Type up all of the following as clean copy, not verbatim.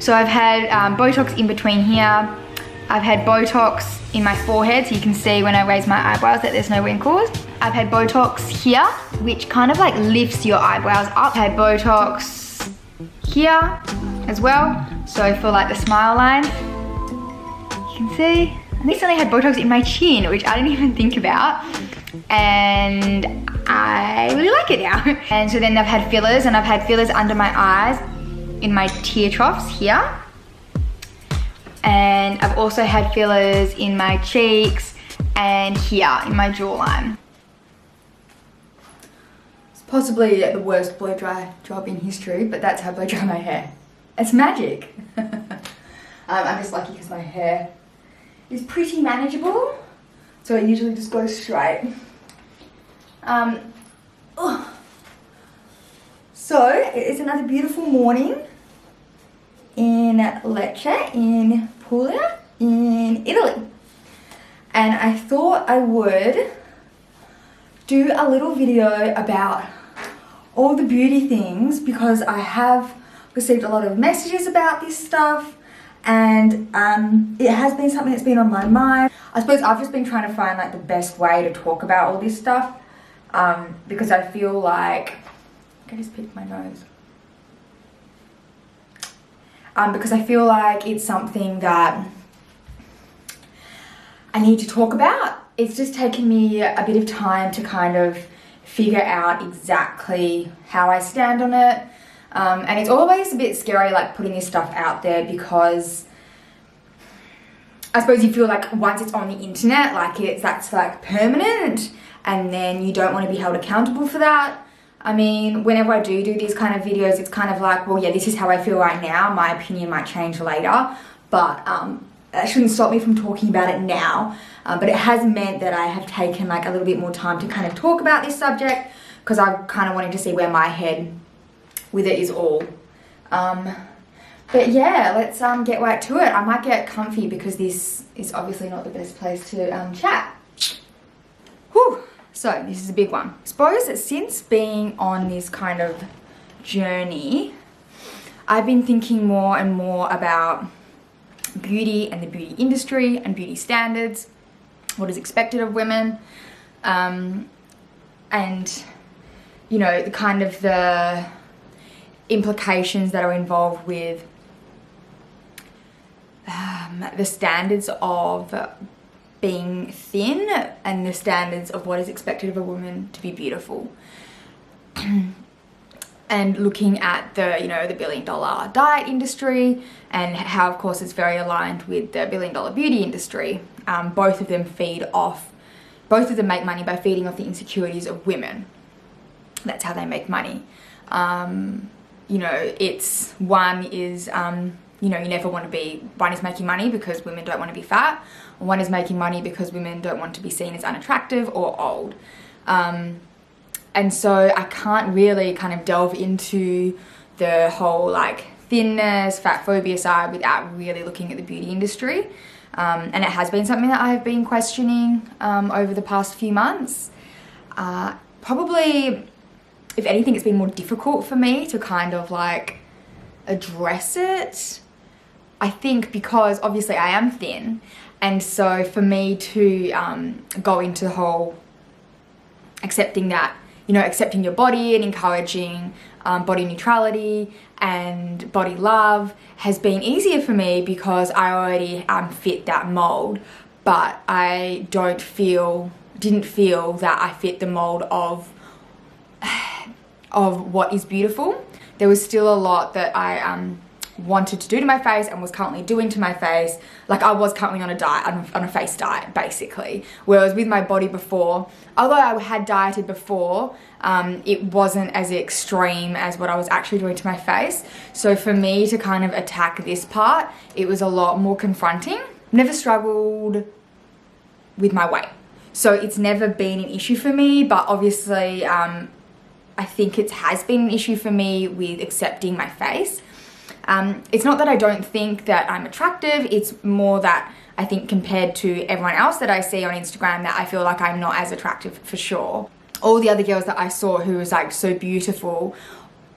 So I've had Botox in between here. I've had Botox in my forehead, so you can see when I raise my eyebrows that there's no wrinkles. I've had Botox here, which kind of like lifts your eyebrows up. I've had Botox here as well, so for like the smile lines. You can see. I recently had Botox in my chin, which I didn't even think about, and I really like it now. And so then I've had fillers, and I've had fillers under my eyes in my tear troughs here. And I've also had fillers in my cheeks and here in my jawline. It's possibly the worst blow dry job in history, but that's how I blow dry my hair. It's magic. I'm just lucky because my hair is pretty manageable, so it usually just goes straight. So it is another beautiful morning in Lecce, in Puglia, in Italy. And I thought I would do a little video about all the beauty things because I have received a lot of messages about this stuff, and it has been something that's been on my mind. I suppose I've just been trying to find like the best way to talk about all this stuff because I feel like, I just picked my nose. Because I feel like it's something that I need to talk about. It's just taken me a bit of time to kind of figure out exactly how I stand on it. And it's always a bit scary like putting this stuff out there because I suppose you feel like once it's on the internet, like that's like permanent, and then you don't want to be held accountable for that. I mean, whenever I do these kind of videos, it's kind of like, well, yeah, this is how I feel right now. My opinion might change later, but that shouldn't stop me from talking about it now. But it has meant that I have taken like a little bit more time to kind of talk about this subject because I kind of wanted to see where my head with it is all. But yeah, let's get right to it. I might get comfy because this is obviously not the best place to chat. Whew. So this is a big one. I suppose that since being on this kind of journey, I've been thinking more and more about beauty and the beauty industry and beauty standards, what is expected of women, and you know, the kind of the implications that are involved with the standards of being thin and the standards of what is expected of a woman to be beautiful. And looking at the, you know, the $1 billion diet industry and how, of course, it's very aligned with the $1 billion beauty industry. Both of them make money by feeding off the insecurities of women. That's how they make money. You know, one is you know, you never want to be, one is making money because women don't want to be fat, or one is making money because women don't want to be seen as unattractive or old. And so I can't really kind of delve into the whole like thinness, fat phobia side without really looking at the beauty industry. And it has been something that I have been questioning over the past few months. Probably, if anything, it's been more difficult for me to kind of like address it. I think because obviously I am thin, and so for me to go into the whole accepting that, you know, accepting your body and encouraging body neutrality and body love has been easier for me because I already fit that mold, but I didn't feel that I fit the mold of what is beautiful. There was still a lot that I wanted to do to my face and was currently doing to my face. Like I was currently on a diet, on a face diet basically. Whereas with my body before, although I had dieted before, it wasn't as extreme as what I was actually doing to my face. So for me to kind of attack this part, it was a lot more confronting. Never struggled with my weight, so it's never been an issue for me, but obviously I think it has been an issue for me with accepting my face. It's not that I don't think that I'm attractive, it's more that I think compared to everyone else that I see on Instagram that I feel like I'm not as attractive for sure. All the other girls that I saw who was like so beautiful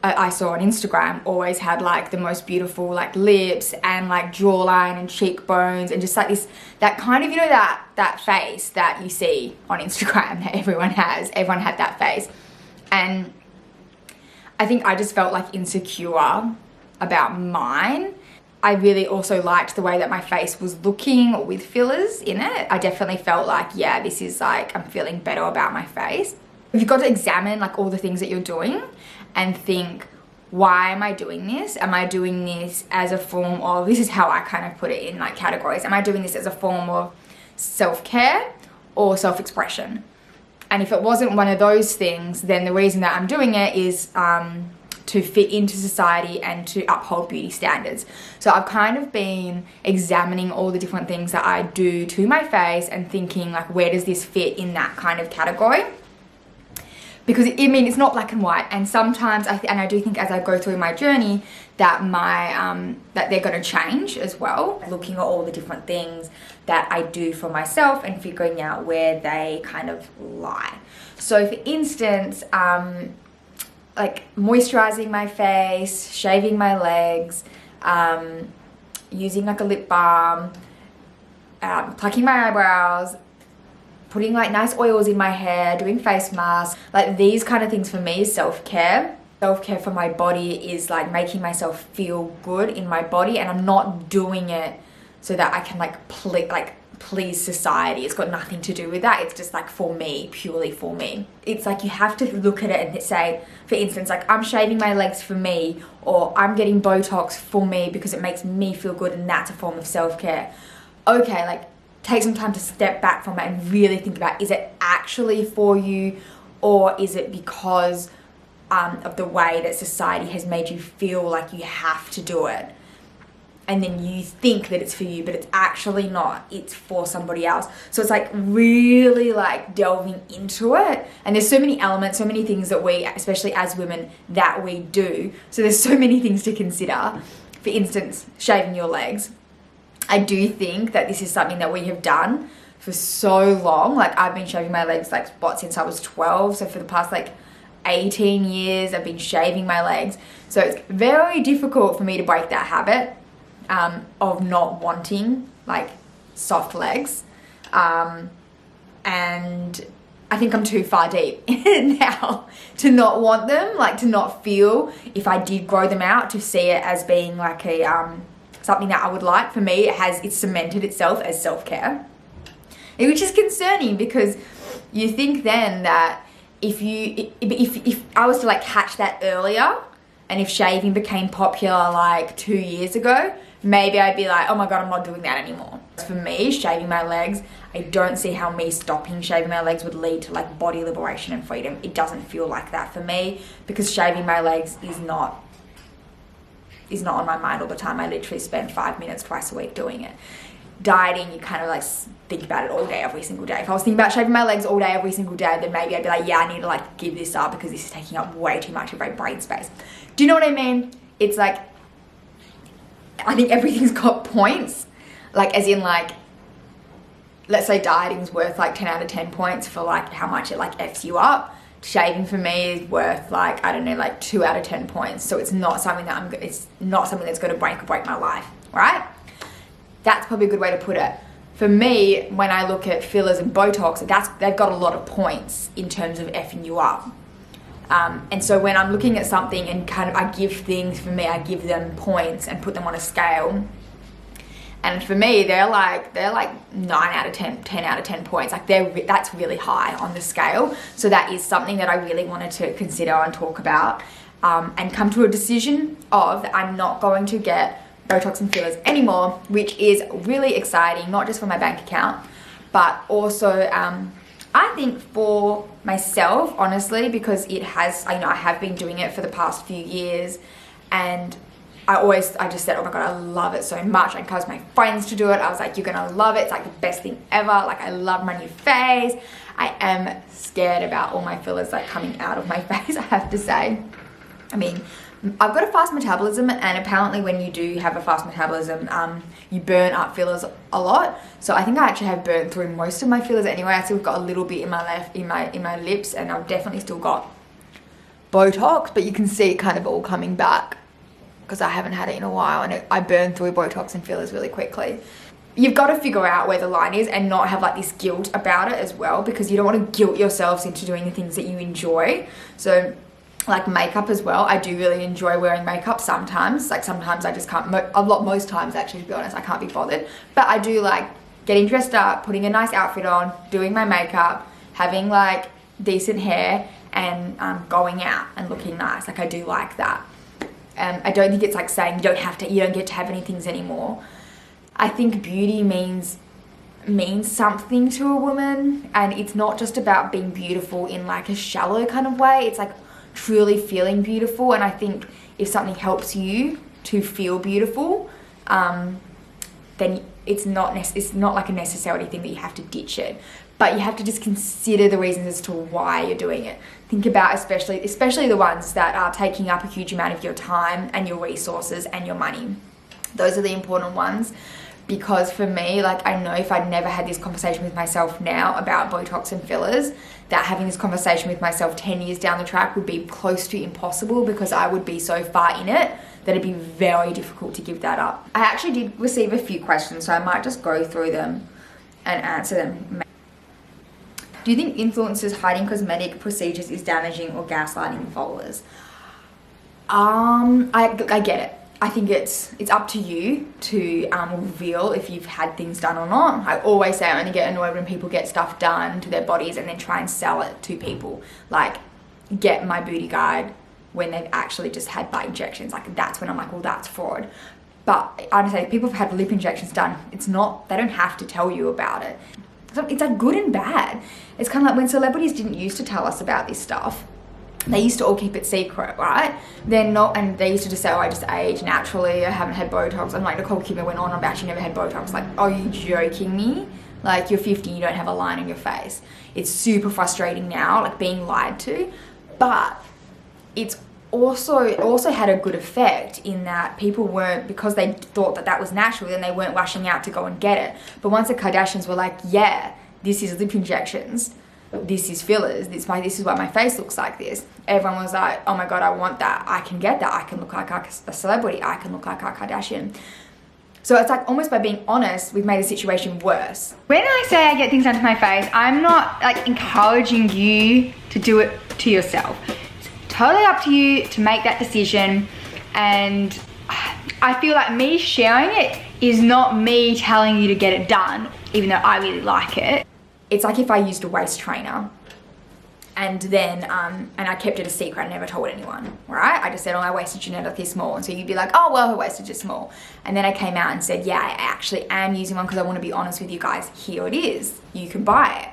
I saw on Instagram always had like the most beautiful like lips and like jawline and cheekbones and just like this, that kind of, you know, that face that you see on Instagram that everyone has. Everyone had that face. And I think I just felt like insecure about mine. I really also liked the way that my face was looking with fillers in it. I definitely felt like, yeah, this is like, I'm feeling better about my face. You've got to examine like all the things that you're doing and think, why am I doing this? Am I doing this as a form of, this is how I kind of put it in like categories. Am I doing this as a form of self-care or self-expression? And if it wasn't one of those things, then the reason that I'm doing it is to fit into society and to uphold beauty standards. So I've kind of been examining all the different things that I do to my face and thinking like, where does this fit in that kind of category? Because I mean, it's not black and white, and sometimes I do think as I go through my journey that that they're going to change as well. Looking at all the different things that I do for myself and figuring out where they kind of lie. So for instance, like moisturizing my face, shaving my legs, using like a lip balm, plucking my eyebrows, putting like nice oils in my hair, doing face masks, like these kind of things for me is self-care. Self-care for my body is like making myself feel good in my body, and I'm not doing it so that I can please society. It's got nothing to do with that. It's just like for me, purely for me. It's like you have to look at it and say, for instance, like I'm shaving my legs for me, or I'm getting Botox for me because it makes me feel good, and that's a form of self-care. Okay, like take some time to step back from it and really think about, is it actually for you, or is it because of the way that society has made you feel like you have to do it? And then you think that it's for you, but it's actually not. It's for somebody else. So it's like really like delving into it. And there's so many elements, so many things that we, especially as women, that we do. So there's so many things to consider. For instance, shaving your legs. I do think that this is something that we have done for so long. Like I've been shaving my legs since I was 12. So for the past 18 years, I've been shaving my legs. So it's very difficult for me to break that habit of not wanting soft legs. And I think I'm too far deep now to not want them, to not feel, if I did grow them out, to see it as being like something that I would like. For me, it's cemented itself as self-care, which is concerning, because you think then that if I was to catch that earlier, and if shaving became popular 2 years ago, maybe I'd be like, oh my God, I'm not doing that anymore. For me, shaving my legs, I don't see how me stopping shaving my legs would lead to body liberation and freedom. It doesn't feel like that for me, because shaving my legs is not on my mind all the time. I literally spend 5 minutes twice a week doing it. Dieting, you kind of think about it all day, every single day. If I was thinking about shaving my legs all day, every single day, then maybe I'd be like, yeah, I need to give this up, because this is taking up way too much of my brain space. Do you know what I mean? It's I think everything's got points. As in let's say dieting's worth 10 out of 10 points for how much it F's you up. Shaving for me is worth I don't know, 2 out of 10 points. So it's not something it's not something that's going to break my life, right? That's probably a good way to put it. For me, when I look at fillers and Botox, they've got a lot of points in terms of effing you up. And so when I'm looking at something and I give things, for me, I give them points and put them on a scale. And for me, they're 9 out of 10, 10 out of 10 points. That's really high on the scale. So that is something that I really wanted to consider and talk about, and come to a decision of that I'm not going to get Botox and fillers anymore, which is really exciting, not just for my bank account, but also I think for myself, honestly, because I have been doing it for the past few years, and I just said, oh my God, I love it so much. I encouraged my friends to do it. I was like, you're gonna love it. It's the best thing ever. I love my new face. I am scared about all my fillers coming out of my face, I have to say. I mean, I've got a fast metabolism, and apparently when you do have a fast metabolism, you burn up fillers a lot. So I think I actually have burnt through most of my fillers anyway. I still got a little bit in my in my lips, and I've definitely still got Botox, but you can see it kind of all coming back because I haven't had it in a while, and I burn through Botox and fillers really quickly. You've got to figure out where the line is and not have like this guilt about it as well, because you don't want to guilt yourselves into doing the things that you enjoy. So like makeup as well, I do really enjoy wearing makeup sometimes. Like sometimes I just can't, most times actually, to be honest, I can't be bothered. But I do like getting dressed up, putting a nice outfit on, doing my makeup, having like decent hair, and going out and looking nice. Like I do like that. I don't think it's like saying you don't get to have any things anymore. I think beauty means something to a woman, and it's not just about being beautiful in like a shallow kind of way. It's like truly feeling beautiful. And I think if something helps you to feel beautiful, then it's not like a necessary thing that you have to ditch it, but you have to just consider the reasons as to why you're doing it. Think about especially the ones that are taking up a huge amount of your time and your resources and your money. Those are the important ones. Because for me, like I know if I'd never had this conversation with myself now about Botox and fillers, that having this conversation with myself 10 years down the track would be close to impossible, because I would be so far in it that it'd be very difficult to give that up. I actually did receive a few questions, so I might just go through them and answer them. Do you think influencers hiding cosmetic procedures is damaging or gaslighting followers? I get it. I think it's up to you to reveal if you've had things done or not. I always say I only get annoyed when people get stuff done to their bodies and then try and sell it to people. Like, get my booty guide when they've actually just had butt injections. Like, that's when I'm like, well, that's fraud. But I understand if people have had lip injections done, they don't have to tell you about it. It's like good and bad. It's kind of like when celebrities didn't used to tell us about this stuff. They used to all keep it secret, right? And they used to just say, oh, I just age naturally, I haven't had Botox. I'm like, Nicole Kidman went on about she never had Botox. Like, are you joking me? Like, you're 50, you don't have a line on your face. It's super frustrating now, like being lied to. But it's also had a good effect in that people weren't, because they thought that was natural, then they weren't rushing out to go and get it. But once the Kardashians were like, yeah, this is lip injections, this is fillers, this is why my face looks like this, everyone was like, oh my god, I want that, I can get that, I can look like a celebrity, I can look like a Kardashian. So it's like almost by being honest, we've made the situation worse. When I say I get things done to my face, I'm not like encouraging you to do it to yourself. It's totally up to you to make that decision, and I feel like me sharing it is not me telling you to get it done, even though I really like it. It's like if I used a waist trainer and then, and I kept it a secret, I never told anyone, right? I just said, oh, my waist is genetically small. And so you'd be like, oh, well, her waist is just small. And then I came out and said, yeah, I actually am using one because I want to be honest with you guys. Here it is. You can buy it.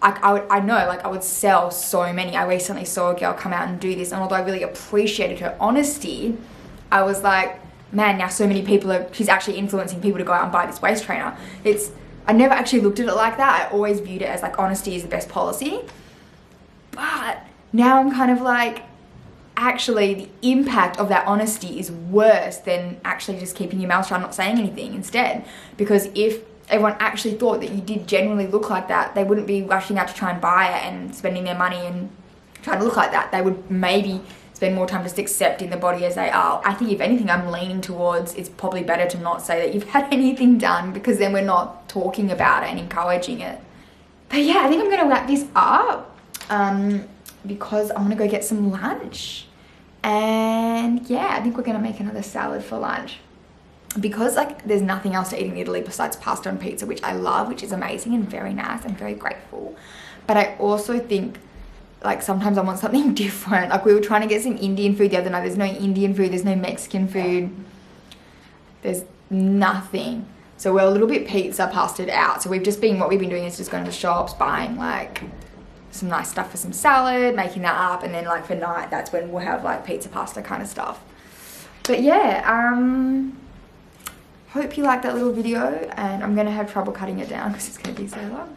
I know, like, I would sell so many. I recently saw a girl come out and do this, and although I really appreciated her honesty, I was like, man, now so many people she's actually influencing people to go out and buy this waist trainer. I never actually looked at it like that. I always viewed it as like honesty is the best policy. But now I'm kind of like, actually the impact of that honesty is worse than actually just keeping your mouth shut and not saying anything instead. Because if everyone actually thought that you did genuinely look like that, they wouldn't be rushing out to try and buy it and spending their money and trying to look like that. They would maybe spend more time just accepting the body as they are. I think if anything, I'm leaning towards it's probably better to not say that you've had anything done, because then we're not talking about it and encouraging it. But yeah, I think I'm gonna wrap this up because I'm gonna go get some lunch. And yeah, I think we're gonna make another salad for lunch, because like there's nothing else to eat in Italy besides pasta and pizza, which I love, which is amazing and very nice. I'm very grateful. But I also think like sometimes I want something different. Like we were trying to get some Indian food the other night. There's no Indian food, there's no Mexican food, there's nothing. So we're a little bit pizza pastaed out. So what we've been doing is just going to the shops, buying like some nice stuff for some salad, making that up, and then like for night, that's when we'll have like pizza pasta kind of stuff. But yeah, hope you liked that little video, and I'm gonna have trouble cutting it down because it's gonna be so long.